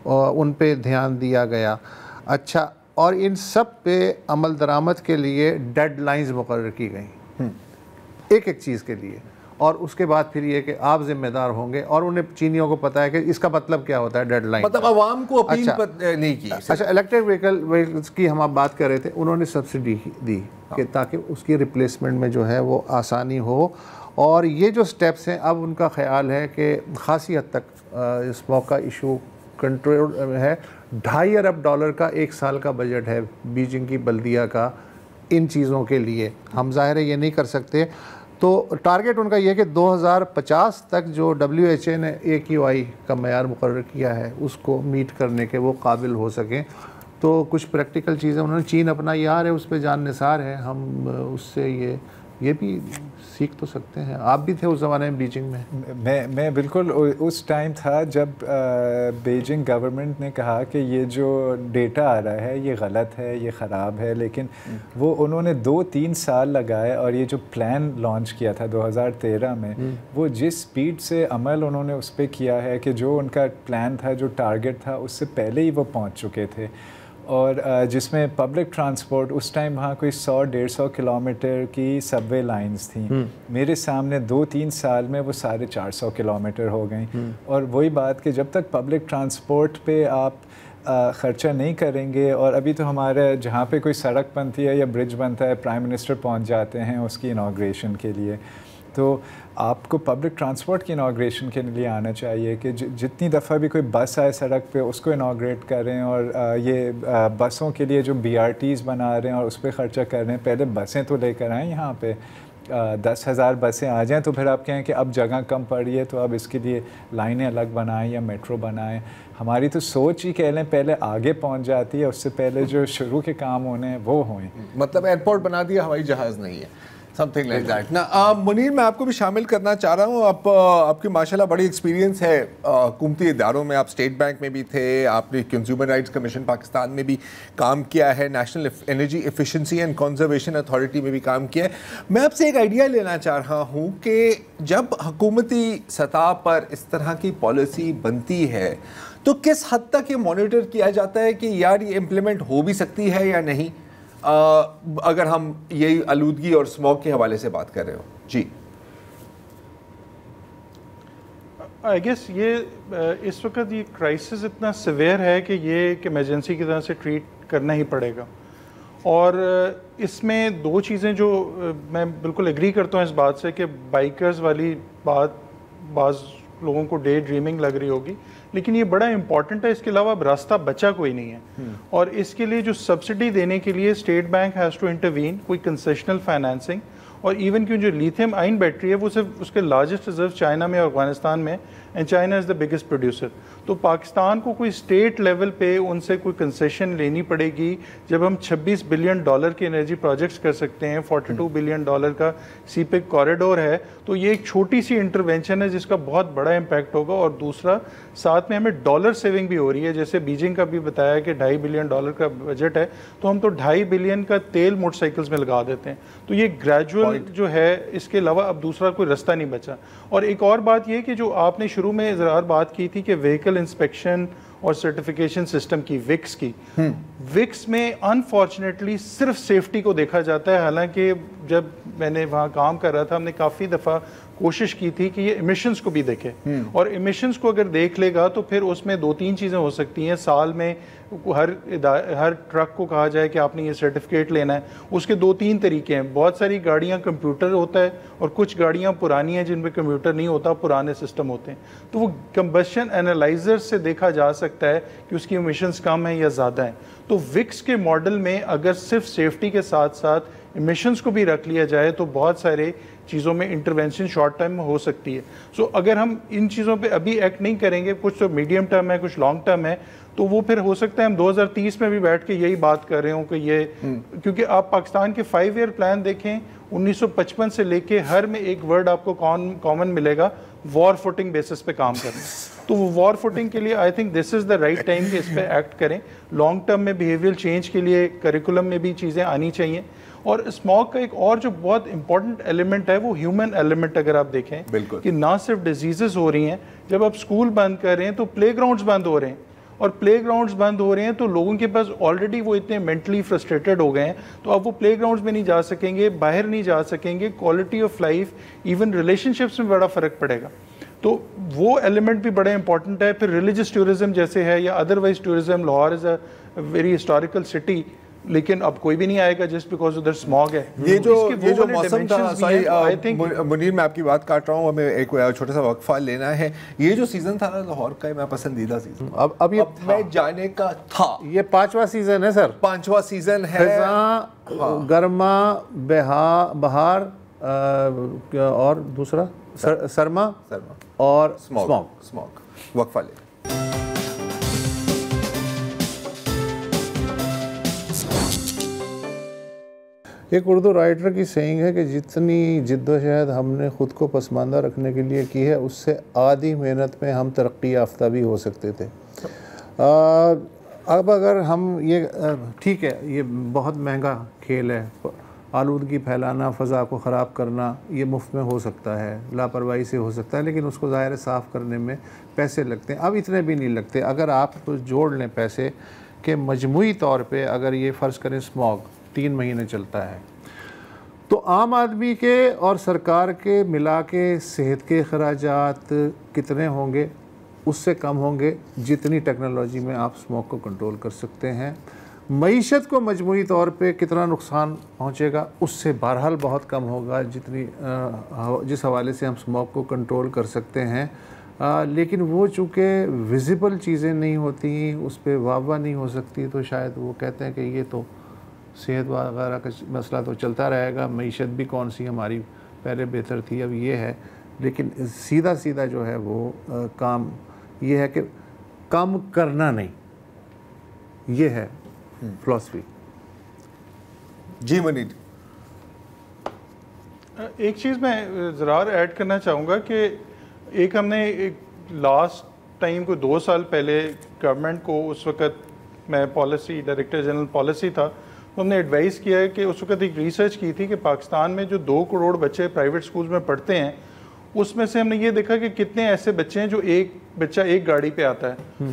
Speaker 12: ان پہ دھیان دیا گیا. اچھا, اور ان سب پہ عمل درآمد کے لیے ڈیڈ لائنز مقرر کی گئیں. ایک ایک چیز کے لیے, اور اس کے بعد پھر یہ کہ آپ ذمہ دار ہوں گے, اور انہیں چینیوں کو پتہ ہے کہ اس کا مطلب کیا ہوتا ہے ڈیڈ لائن.
Speaker 13: مطلب عوام کو اپیل نہیں کی.
Speaker 12: اچھا, الیکٹرک وہیکلز کی ہم آپ بات کر رہے تھے, انہوں نے سبسڈی دی کہ تاکہ اس کی ریپلیسمنٹ میں جو ہے وہ آسانی ہو, اور یہ جو سٹیپس ہیں اب ان کا خیال ہے کہ خاصی حد تک اسموک کا ایشو کنٹرول ہے. $2.5 ارب کا ایک سال کا بجٹ ہے بیجنگ کی بلدیہ کا ان چیزوں کے لیے. ہم ظاہر ہے یہ نہیں کر سکتے, تو ٹارگٹ ان کا یہ کہ 2050 تک جو WHA نے AQI کا معیار مقرر کیا ہے اس کو میٹ کرنے کے وہ قابل ہو سکیں. تو کچھ پریکٹیکل چیزیں انہوں نے, چین اپنا یار ہے, اس پہ جان نثار ہے, ہم اس سے یہ بھی سیکھ تو سکتے ہیں. آپ بھی تھے اس زمانے میں بیجنگ میں.
Speaker 15: میں بالکل اس ٹائم تھا جب بیجنگ گورنمنٹ نے کہا کہ یہ جو ڈیٹا آ رہا ہے یہ غلط ہے, یہ خراب ہے, لیکن وہ انہوں نے 2-3 سال لگائے, اور یہ جو پلان لانچ کیا تھا 2013 میں, وہ جس سپیڈ سے عمل انہوں نے اس پہ کیا ہے کہ جو ان کا پلان تھا, جو ٹارگٹ تھا, اس سے پہلے ہی وہ پہنچ چکے تھے. اور جس میں پبلک ٹرانسپورٹ اس ٹائم وہاں کوئی 100-150 کلومیٹر کی سب وے لائنز تھیں, میرے سامنے 2-3 سال میں وہ 450 کلومیٹر ہو گئیں. اور وہی بات کہ جب تک پبلک ٹرانسپورٹ پہ آپ خرچہ نہیں کریں گے, اور ابھی تو ہمارے جہاں پہ کوئی سڑک بنتی ہے یا برج بنتا ہے پرائم منسٹر پہنچ جاتے ہیں اس کی انوگریشن کے لیے, تو آپ کو پبلک ٹرانسپورٹ کی انوگریشن کے لیے آنا چاہیے کہ جتنی دفعہ بھی کوئی بس آئے سڑک پہ اس کو انوگریٹ کریں. اور یہ بسوں کے لیے جو BRTs بنا رہے ہیں اور اس پہ خرچہ کر رہے ہیں, پہلے بسیں تو لے کر آئیں, یہاں پہ 10,000 بسیں آ جائیں, تو پھر آپ کہیں کہ اب جگہ کم پڑی ہے تو اب اس کے لیے لائنیں الگ بنائیں یا میٹرو بنائیں. ہماری تو سوچ ہی کہہ لیں پہلے آگے پہنچ جاتی ہے, اس سے پہلے جو شروع کے کام ہونے ہیں وہ ہوئیں.
Speaker 13: مطلب ایئرپورٹ بنا دیا, ہوائی جہاز نہیں ہے, something like that. منیر, میں آپ کو بھی شامل کرنا چاہ رہا ہوں. آپ کی ماشاءاللہ بڑی ایکسپیرینس ہے حکومتی اداروں میں, آپ اسٹیٹ بینک میں بھی تھے, آپ نے کنزیومر رائٹس کمیشن پاکستان میں بھی کام کیا ہے, national energy efficiency and conservation authority میں بھی کام کیا ہے. میں آپ سے ایک آئیڈیا لینا چاہ رہا ہوں کہ جب حکومتی سطح پر اس طرح کی پالیسی بنتی ہے تو کس حد تک یہ مانیٹر کیا جاتا ہے کہ یار یہ امپلیمنٹ ہو بھی سکتی ہے یا نہیں, اگر ہم یہی آلودگی اور اسموگ کے حوالے سے بات کر رہے ہو. جی,
Speaker 16: آئی گیس یہ اس وقت یہ کرائسس اتنا سیویئر ہے کہ یہ ایک ایمرجنسی کی طرح سے ٹریٹ کرنا ہی پڑے گا. اور اس میں 2 چیزیں جو میں بالکل ایگری کرتا ہوں اس بات سے کہ بائکرز والی بات بعض لوگوں کو ڈے ڈریمنگ لگ رہی ہوگی, لیکن یہ بڑا امپورٹنٹ ہے. اس کے علاوہ اب راستہ بچا کوئی نہیں ہے, اور اس کے لیے جو سبسڈی دینے کے لیے State Bank has to intervene, کوئی کنسیشنل فائنانسنگ. اور ایون کہ جو لیتھیم آئن بیٹری ہے وہ صرف اس کے لارجسٹ ریزرو چائنا میں اور افغانستان میں, and China is the biggest producer. تو پاکستان کو کوئی اسٹیٹ لیول پہ ان سے کوئی کنسیشن لینی پڑے گی جب ہم $26 بلین کے انرجی پروجیکٹس کر سکتے ہیں, $42 بلین کا سی پیک کوریڈور ہے. تو یہ ایک چھوٹی سی انٹروینشن ہے جس کا بہت بڑا امپیکٹ ہوگا. اور دوسرا ساتھ میں ہمیں ڈالر سیونگ بھی ہو رہی ہے, جیسے بیجنگ کا بھی بتایا کہ $2.5 بلین کا بجٹ ہے, تو ہم تو $2.5 بلین کا تیل موٹر سائیکلز میں لگا دیتے ہیں. تو یہ گریجول جو ہے, اس کے علاوہ اب دوسرا کوئی رستہ نہیں بچا. اور ایک اور بات یہ کہ جو آپ نے شروع میں ذرا بات کی تھی کہ وہیکل انسپیکشن اور سرٹیفیکیشن سسٹم کی, وکس کی, وکس میں انفارچونیٹلی صرف سیفٹی کو دیکھا جاتا ہے. حالانکہ جب میں نے وہاں کام کر رہا تھا ہم نے کافی دفعہ کوشش کی تھی کہ یہ ایمیشنز کو بھی دیکھے, اور ایمیشنز کو اگر دیکھ لے گا تو پھر اس میں 2-3 چیزیں ہو سکتی ہیں. سال میں ہر ٹرک کو کہا جائے کہ آپ نے یہ سرٹیفکیٹ لینا ہے, اس کے 2-3 طریقے ہیں. بہت ساری گاڑیاں کمپیوٹر ہوتا ہے, اور کچھ گاڑیاں پرانی ہیں جن پہ کمپیوٹر نہیں ہوتا, پرانے سسٹم ہوتے ہیں. تو وہ کمبشن اینالائزر سے دیکھا جا سکتا ہے کہ اس کی ایمیشنز کم ہیں یا زیادہ ہیں. تو وکس کے ماڈل میں اگر صرف سیفٹی کے ساتھ ساتھ ایمیشنز کو بھی رکھ لیا جائے تو بہت سارے چیزوں میں انٹرونشن شارٹ ٹرم میں ہو سکتی ہے. سو اگر ہم ان چیزوں پہ ابھی ایکٹ نہیں کریں گے, کچھ تو میڈیم ٹرم ہے, کچھ لانگ ٹرم ہے, تو وہ پھر ہو سکتا ہے ہم 2030 میں بھی بیٹھ کے یہی بات کر رہے ہوں کہ یہ, کیونکہ آپ پاکستان کے 5 ایئر پلان دیکھیں 1955 سے لے کے ہر میں ایک ورڈ آپ کو کامن ملے گا, وار فوٹنگ بیسس پہ کام کرنا. تو وہ وار فوٹنگ کے لیے I think this is the right time کہ اس پہ ایکٹ کریں. لانگ ٹرم میں بیہیویئر چینج کے لیے کریکولم میں بھی چیزیں آنی چاہیے. اور اسموگ کا ایک اور جو بہت امپورٹنٹ ایلیمنٹ ہے وہ ہیومن ایلیمنٹ. اگر آپ دیکھیں کہ نہ صرف ڈیزیزز ہو رہی ہیں, جب آپ اسکول بند کر رہے ہیں تو پلے گراؤنڈز بند ہو رہے ہیں, اور پلے گراؤنڈز بند ہو رہے ہیں تو لوگوں کے پاس آلریڈی وہ اتنے مینٹلی فرسٹریٹڈ ہو گئے ہیں, تو اب وہ پلے گراؤنڈز میں نہیں جا سکیں گے, باہر نہیں جا سکیں گے, quality of life even relation ships میں بڑا فرق پڑے گا. تو وہ ایلیمنٹ بھی بڑا امپورٹنٹ ہے. پھر ریلیجس ٹورزم جیسے ہے یا otherwise tourism, Lahore is a very historical city, لیکن اب کوئی بھی نہیں آئے گا جسٹ بیکاز ادھر اسماگ ہے.
Speaker 13: یہ جو موسم تھا, منیر میں آپ کی بات کاٹ رہا ہوں, ہمیں ایک چھوٹا سا وقفہ لینا ہے. یہ جو سیزن تھا لاہور کا میرا پسندیدہ سیزن, اب میں جانے کا تھا.
Speaker 12: یہ 5واں سیزن ہے سر,
Speaker 13: 5واں سیزن ہے.
Speaker 12: گرما, بہار اور دوسرا سرما اور
Speaker 13: اسموگ. وقفہ لے.
Speaker 12: ایک اردو رائٹر کی سینگ ہے کہ جتنی جد و جہد ہم نے خود کو پسماندہ رکھنے کے لیے کی ہے, اس سے آدھی محنت میں ہم ترقی یافتہ بھی ہو سکتے تھے. اب اگر ہم یہ ٹھیک ہے, یہ بہت مہنگا کھیل ہے, آلودگی پھیلانا, فضا کو خراب کرنا, یہ مفت میں ہو سکتا ہے, لاپرواہی سے ہو سکتا ہے, لیکن اس کو ظاہر صاف کرنے میں پیسے لگتے ہیں. اب اتنے بھی نہیں لگتے. اگر آپ جوڑ لیں پیسے کہ مجموعی طور پہ اگر یہ فرض کریں اسموگ 3 مہینے چلتا ہے, تو عام آدمی کے اور سرکار کے ملا کے صحت کے اخراجات کتنے ہوں گے؟ اس سے کم ہوں گے جتنی ٹیکنالوجی میں آپ اسموگ کو کنٹرول کر سکتے ہیں. معیشت کو مجموعی طور پہ کتنا نقصان پہنچے گا؟ اس سے بہرحال بہت کم ہوگا جس حوالے سے ہم اسموگ کو کنٹرول کر سکتے ہیں. لیکن وہ چونکہ ویزیبل چیزیں نہیں ہوتی, اس پہ واہ نہیں ہو سکتی, تو شاید وہ کہتے ہیں کہ یہ تو صحت وغیرہ کا مسئلہ تو چلتا رہے گا, معیشت بھی کون سی ہماری پہلے بہتر تھی, اب یہ ہے. لیکن سیدھا جو ہے وہ کام یہ ہے کہ کام کرنا نہیں, یہ ہے فلسفی.
Speaker 13: جی منیر,
Speaker 16: ایک چیز میں ضرور ایڈ کرنا چاہوں گا کہ ایک ہم نے ایک لاسٹ ٹائم کو 2 سال پہلے گورنمنٹ کو, اس وقت میں پالیسی ڈائریکٹر جنرل پالیسی تھا, تو ہم نے ایڈوائز کیا ہے کہ اس وقت ایک ریسرچ کی تھی کہ پاکستان میں جو 2 کروڑ بچے پرائیویٹ سکولز میں پڑھتے ہیں, اس میں سے ہم نے یہ دیکھا کہ کتنے ایسے بچے ہیں جو ایک بچہ ایک گاڑی پہ آتا ہے.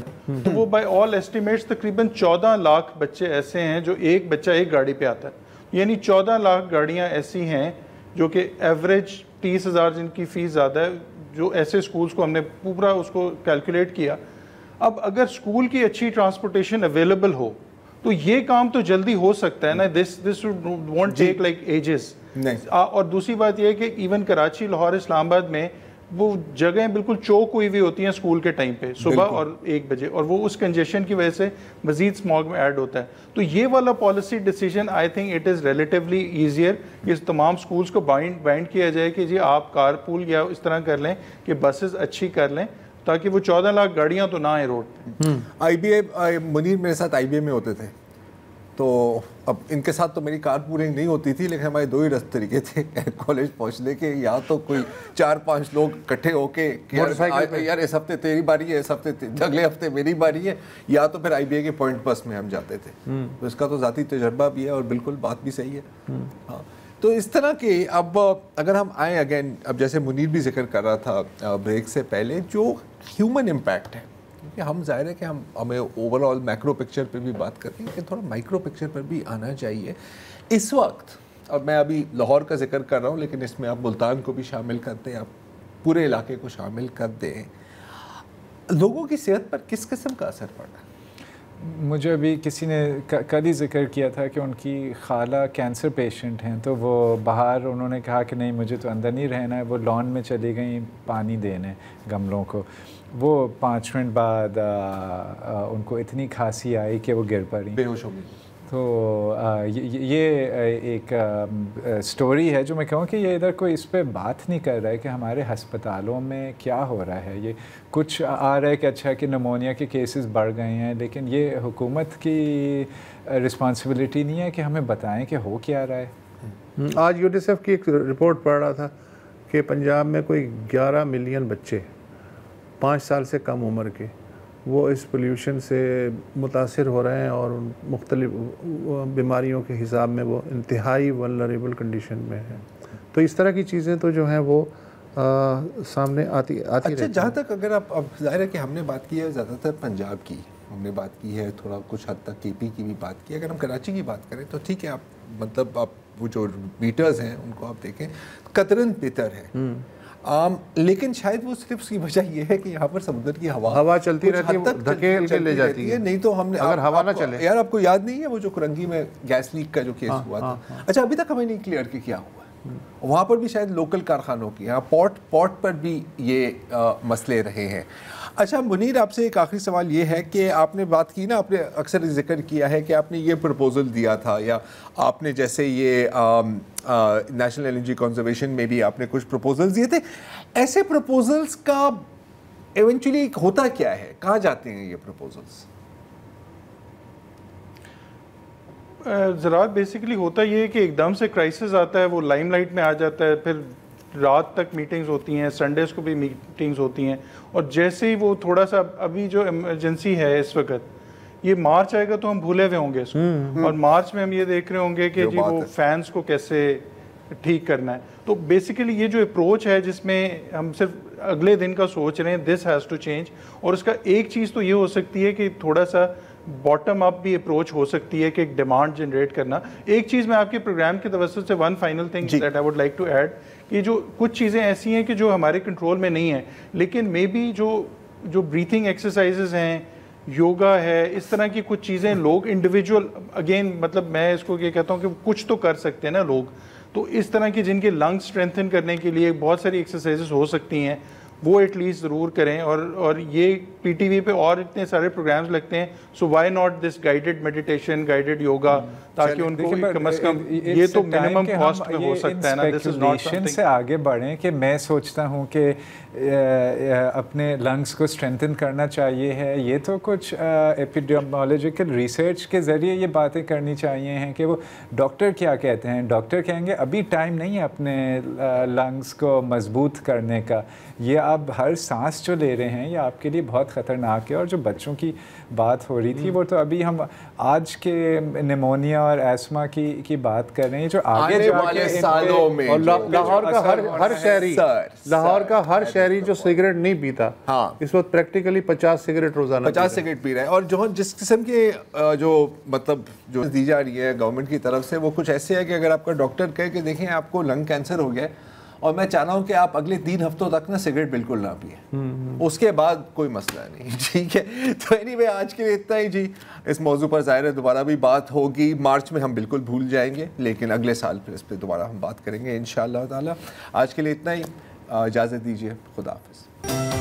Speaker 16: تو وہ بائی آل ایسٹیمیٹس تقریباً 14 لاکھ بچے ایسے ہیں جو ایک بچہ ایک گاڑی پہ آتا ہے. یعنی 14 لاکھ گاڑیاں ایسی ہیں جو کہ ایوریج 30,000 جن کی فیس زیادہ ہے, جو ایسے سکولز کو ہم نے پورا اس کو کیلکولیٹ کیا. اب اگر سکول کی اچھی ٹرانسپورٹیشن اویلیبل ہو تو یہ کام تو جلدی ہو سکتا ہے نا, دس وونٹ ٹیک لائک ایجز. اور دوسری بات یہ ہے کہ ایون کراچی, لاہور, اسلام آباد میں وہ جگہیں بالکل چوک ہوئی ہوئی ہوتی ہیں اسکول کے ٹائم پہ صبح اور 1 بجے, اور وہ اس کنجیشن کی وجہ سے مزید اسموگ میں ایڈ ہوتا ہے. تو یہ والا policy decision I think it is relatively easier کہ تمام اسکولس کو بائنڈ کیا جائے کہ جی آپ کار پول یا اس طرح کر لیں کہ بسز اچھی کر لیں, تاکہ وہ 14 لاکھ گاڑیاں تو نہ آئیں روڈ پہ.
Speaker 13: آئی بی اے, منیر میرے ساتھ آئی بی اے میں ہوتے تھے, تو اب ان کے ساتھ تو میری کار پورنگ نہیں ہوتی تھی, لیکن ہمارے 2 ہی طریقے تھے کالج پہنچنے کے. یا تو کوئی 4-5 لوگ اکٹھے ہو کے یار اس ہفتے تیری باری ہے, اس ہفتے اگلے ہفتے میری باری ہے, یا تو پھر آئی بی اے کے پوائنٹ بس میں ہم جاتے تھے. تو اس کا تو ذاتی تجربہ بھی ہے اور بالکل بات بھی صحیح ہے. ہاں, تو اس طرح کے اب اگر ہم آئیں اگین, اب جیسے منیر بھی ذکر کر رہا تھا بریک سے پہلے, جو ہیومن امپیکٹ ہے, کہ ہم ظاہر ہے کہ ہمیں اوور آل میکرو پکچر پہ بھی بات کریں, کہ تھوڑا مائکرو پکچر پر بھی آنا چاہیے اس وقت. اور میں ابھی لاہور کا ذکر کر رہا ہوں, لیکن اس میں آپ ملتان کو بھی شامل کر دیں, آپ پورے علاقے کو شامل کر دیں. لوگوں کی صحت پر کس قسم کا اثر پڑ رہا ہے؟
Speaker 15: مجھے ابھی کسی نے کل ہی ذکر کیا تھا کہ ان کی خالہ کینسر پیشنٹ ہیں, تو وہ باہر انہوں نے کہا کہ نہیں مجھے تو اندر نہیں رہنا ہے, وہ لان میں چلی گئیں پانی دینے گملوں کو. وہ 5 منٹ بعد ان کو اتنی کھانسی آئی کہ وہ گر پڑی,
Speaker 13: بے ہوش ہو گئی.
Speaker 15: تو یہ ایک سٹوری ہے جو میں کہوں کہ یہ ادھر کوئی اس پہ بات نہیں کر رہا ہے کہ ہمارے ہسپتالوں میں کیا ہو رہا ہے. یہ کچھ آ رہا ہے کہ اچھا کہ نمونیا کے کیسز بڑھ گئے ہیں, لیکن یہ حکومت کی رسپانسبلٹی نہیں ہے کہ ہمیں بتائیں کہ ہو کیا رہا ہے.
Speaker 12: آج یونیسیف کی ایک رپورٹ پڑھ رہا تھا کہ پنجاب میں کوئی 11 ملین بچے 5 سال سے کم عمر کے وہ اس پولیوشن سے متاثر ہو رہے ہیں, اور مختلف بیماریوں کے حساب میں وہ انتہائی ولنریبل کنڈیشن میں ہیں. تو اس طرح کی چیزیں تو جو ہیں وہ سامنے آتی
Speaker 13: اچھا, جہاں تک اگر آپ, اب ظاہر ہے کہ ہم نے بات کی ہے زیادہ تر پنجاب کی, ہم نے بات کی ہے, تھوڑا کچھ حد تک کے پی کی بھی بات کی. اگر ہم کراچی کی بات کریں تو ٹھیک ہے, آپ مطلب آپ وہ جو میٹرز ہیں ان کو آپ دیکھیں قطراً بہتر ہے, لیکن شاید وہ صرف اس کی وجہ یہ ہے کہ یہاں پر سمندر کی ہوا
Speaker 12: چلتی رہتی ہے, دھکیل کے لے جاتی ہے.
Speaker 13: نہیں تو ہم نے,
Speaker 12: اگر ہوا نہ چلے,
Speaker 13: یار آپ کو یاد نہیں ہے وہ جو کرنگی میں گیس لیک کا جو کیس ہوا تھا, اچھا ابھی تک ہمیں نہیں کلیئر کہ کیا ہوا ہے. وہاں پر بھی شاید لوکل کارخانوں کی, یہاں پورٹ پر بھی یہ مسئلے رہے ہیں. اچھا منیر, آپ سے ایک آخری سوال یہ ہے کہ آپ نے بات کی نا, آپ نے اکثر ذکر کیا ہے کہ آپ نے یہ پرپوزل دیا تھا, یا آپ نے جیسے یہ نیشنل انرجی کنزرویشن میں بھی آپ نے کچھ پرپوزلز دیے تھے. ایسے پرپوزلز کا ایونچولی ہوتا کیا ہے, کہاں جاتے ہیں یہ پرپوزلز؟
Speaker 16: زراعت بیسیکلی ہوتا یہ ہے کہ ایک دم سے کرائسس آتا ہے, وہ لائم لائٹ میں آ جاتا ہے, پھر رات تک میٹنگز ہوتی ہیں, سنڈیز کو بھی میٹنگز ہوتی ہیں, اور جیسے ہی وہ تھوڑا سا ابھی جو ایمرجنسی ہے اس وقت, یہ مارچ آئے گا تو ہم بھولے ہوئے ہوں گے اس کو, اور مارچ میں ہم یہ دیکھ رہے ہوں گے کہ جی وہ فینس کو کیسے ٹھیک کرنا ہے. تو بیسیکلی یہ جو اپروچ ہے جس میں ہم صرف اگلے دن کا سوچ رہے ہیں, دس ہیز ٹو چینج. اور اس کا ایک چیز تو یہ ہو سکتی ہے کہ تھوڑا سا باٹم اپ بھی اپروچ ہو سکتی ہے کہ ایک ڈیمانڈ جنریٹ کرنا. ایک چیز میں آپ کے پروگرام کے توسط سے one final thing that I would like to add, کہ جو کچھ چیزیں ایسی ہیں کہ جو ہمارے کنٹرول میں نہیں ہیں, لیکن مے بی جو بریتھنگ ایکسرسائزز ہیں, یوگا ہے, اس طرح کی کچھ چیزیں لوگ انڈیویجول, اگین مطلب میں اس کو یہ کہتا ہوں کہ کچھ تو کر سکتے ہیں نا لوگ, تو اس طرح کی جن کے لنگ اسٹرینتھن کرنے کے لیے بہت ساری ایکسرسائزز ہو سکتی ہیں, وہ ایٹ لیسٹ ضرور کریں. اور یہ پی ٹی وی پہ اور اتنے سارے پروگرامز لگتے ہیں, so why not this guided meditation, guided yoga, تاکہ ان کو کم از کم یہ تو منیمم کاسٹ میں ہو سکتا ہے نا. دس از ناٹ سمتھنگ
Speaker 15: سے آگے بڑھیں کہ میں سوچتا ہوں کہ اپنے لنگس کو اسٹرینتھن کرنا چاہیے ہے, یہ تو کچھ ایپیڈیمیولوجیکل ریسرچ کے ذریعے یہ باتیں کرنی چاہیے ہیں کہ وہ ڈاکٹر کیا کہتے ہیں. ڈاکٹر کہیں گے ابھی ٹائم نہیں ہے اپنے لنگس کو مضبوط کرنے کا, یہ اب ہر سانس جو لے رہے ہیں یہ آپ کے لیے بہت خطرناک ہے. اور جو بچوں کی بات ہو رہی تھی وہ تو ابھی ہم آج کے نمونیا اور ایسما کی بات کر رہے ہیں, جو آگے جا کے سالوں میں,
Speaker 12: اور لاہور کا لاہور کا ہر شہری جو سگریٹ نہیں پیتا اس وقت پریکٹیکلی 50 سگریٹ روزانہ
Speaker 13: 50 سگریٹ پی رہے ہیں. اور جو جس قسم کے جو مطلب جو دی جا رہی ہے گورنمنٹ کی طرف سے, وہ کچھ ایسے ہے کہ اگر آپ کا ڈاکٹر کہے کہ دیکھیں آپ کو لنگ کینسر ہو گیا ہے اور میں چاہ رہا ہوں کہ آپ اگلے 3 ہفتوں تک نا سگریٹ بالکل نہ پئیں, اس کے بعد کوئی مسئلہ نہیں. ٹھیک ہے, تو اینی وے آج کے لیے اتنا ہی جی. اس موضوع پر ظاہر ہے دوبارہ بھی بات ہوگی, مارچ میں ہم بالکل بھول جائیں گے, لیکن اگلے سال پھر اس پہ دوبارہ ہم بات کریں گے انشاءاللہ تعالی. آج کے لیے اتنا ہی, اجازت دیجیے, خدا حافظ.